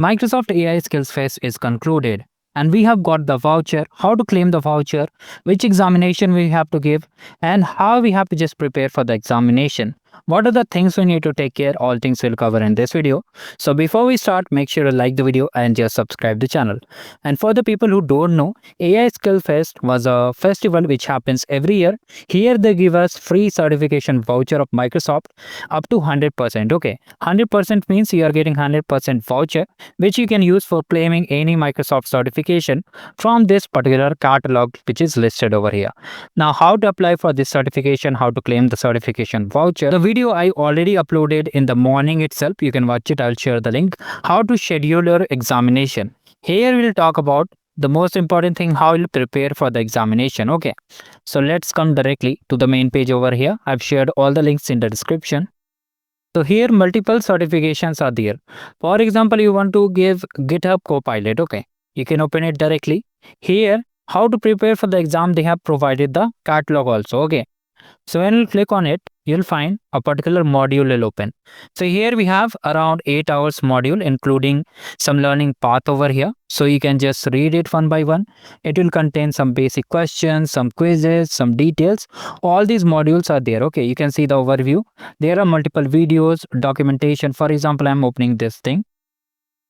Microsoft AI Skills Fest is concluded and we have got the voucher, how to claim the voucher, which examination we have to give, and how we have to just prepare for the examination. What are the things we need to take care? All things we'll cover in this video. So before we start, make sure to like the video and just subscribe the channel. And for the people who don't know, AI Skill Fest was a festival which happens every year. Here they give us free certification voucher of Microsoft up to 100%. Okay, 100% means you are getting 100% voucher which you can use for claiming any Microsoft certification from this particular catalog which is listed over here. Now, how to apply for this certification, how to claim the certification voucher. The video I already uploaded in the morning itself. You can watch it. I'll share the link. How to schedule your examination. Here we'll talk about the most important thing, how you'll prepare for the examination. Okay, so let's come directly to the main page over here. I've shared all the links in the description. So here multiple certifications are there. For example, you want to give GitHub Copilot. Okay, you can open it directly. Here, how to prepare for the exam, they have provided the catalog also. Okay, so when you click on it, you'll find a particular module will open. So here we have around 8 hours module, including some learning path over here. So you can just read it one by one. It will contain some basic questions, some quizzes, some details. All these modules are there. Okay, you can see the overview. There are multiple videos, documentation. For example, I'm opening this thing.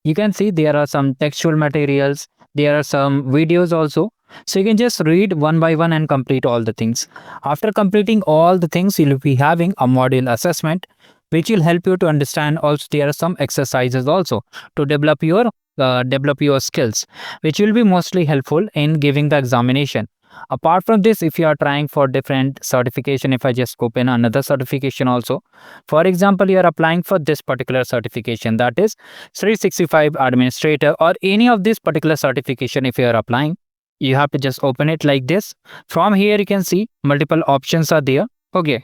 You can see there are some textual materials. There are some videos also. So you can just read one by one and complete all the things. After completing all the things, you'll be having a module assessment, which will help you to understand. Also, there are some exercises also to develop your skills, which will be mostly helpful in giving the examination. Apart from this, if you are trying for different certification, if I just open another certification also, for example, you are applying for this particular certification, that is 365 administrator, or any of this particular certification. If you are applying, you have to just open it like this. From here you can see multiple options are there. Okay,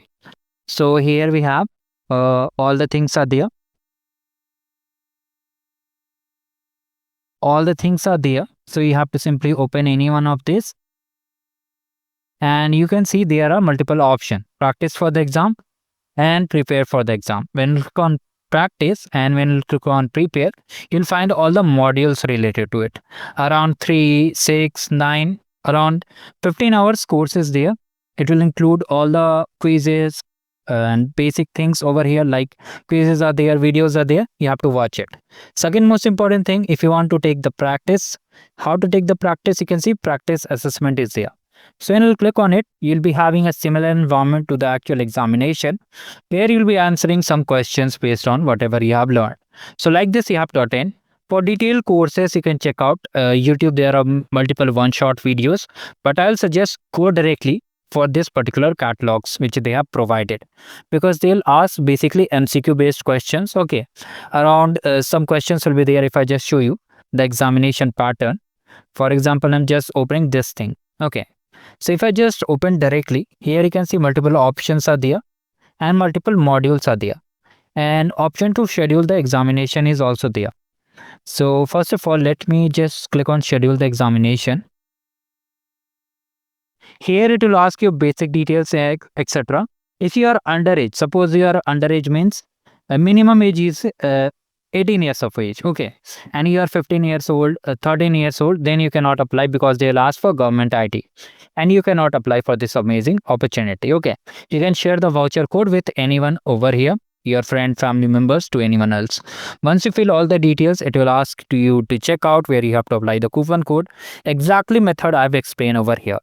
so here we have all the things are there. All the things are there. So you have to simply open any one of this, and you can see there are multiple options: practice for the exam and prepare for the exam. When you click on practice and when you click on prepare, you'll find all the modules related to it. Around 3, 6, 9, around 15 hours course is there. It will include all the quizzes and basic things over here, like quizzes are there, videos are there. You have to watch it. Second most important thing, if you want to take the practice, how to take the practice, you can see practice assessment is there. So when you click on it, you'll be having a similar environment to the actual examination, where you'll be answering some questions based on whatever you have learned. So like this, you have to attend. For detailed courses, you can check out YouTube. There are multiple one-shot videos, but I'll suggest go directly for this particular catalogs which they have provided, because they'll ask basically MCQ based questions. Okay, around some questions will be there. If I just show you the examination pattern, for example, I'm just opening this thing. Okay, so if I just open directly, here you can see multiple options are there and multiple modules are there, and option to schedule the examination is also there. So first of all, let me just click on schedule the examination. Here it will ask you basic details, etc. If you are underage, suppose you are underage means a minimum age is 18 years of age. Okay, and you are 15 years old, 13 years old, then you cannot apply, because they'll ask for government ID and you cannot apply for this amazing opportunity. Okay, you can share the voucher code with anyone over here, your friend, family members, to anyone else. Once you fill all the details, it will ask you to check out where you have to apply the coupon code. Exactly method I've explained over here.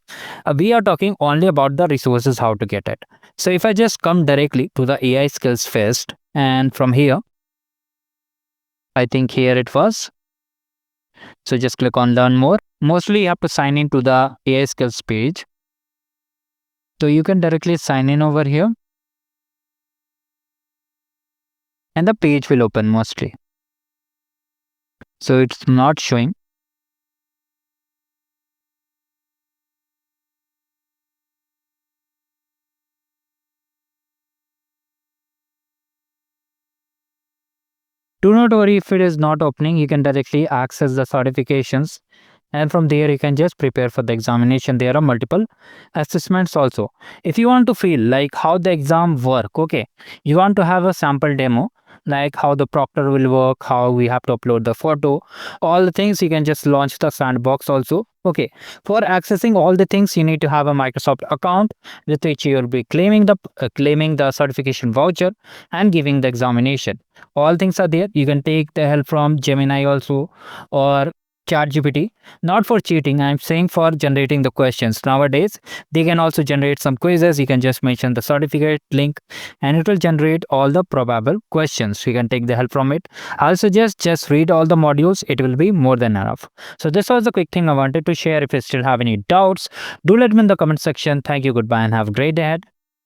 We are talking only about the resources, how to get it. So if I just come directly to the AI Skills Fest, and from here, I think here it was. So just click on learn more. Mostly you have to sign in to the AI Skills page. So you can directly sign in over here, and the page will open mostly. So it's not showing. Do not worry if it is not opening. You can directly access the certifications, and from there you can just prepare for the examination. There are multiple assessments also. If you want to feel like how the exam work, okay, you want to have a sample demo, like how the proctor will work, how we have to upload the photo, all the things. You can just launch the sandbox also. Okay, for accessing all the things, you need to have a Microsoft account with which you will be claiming the certification voucher and giving the examination. All things are there. You can take the help from Gemini also, or ChatGPT, not for cheating. I'm saying for generating the questions. Nowadays, they can also generate some quizzes. You can just mention the certificate link and it will generate all the probable questions. You can take the help from it. I'll suggest just read all the modules. It will be more than enough. So this was the quick thing I wanted to share. If you still have any doubts, do let me in the comment section. Thank you, goodbye, and have a great day ahead.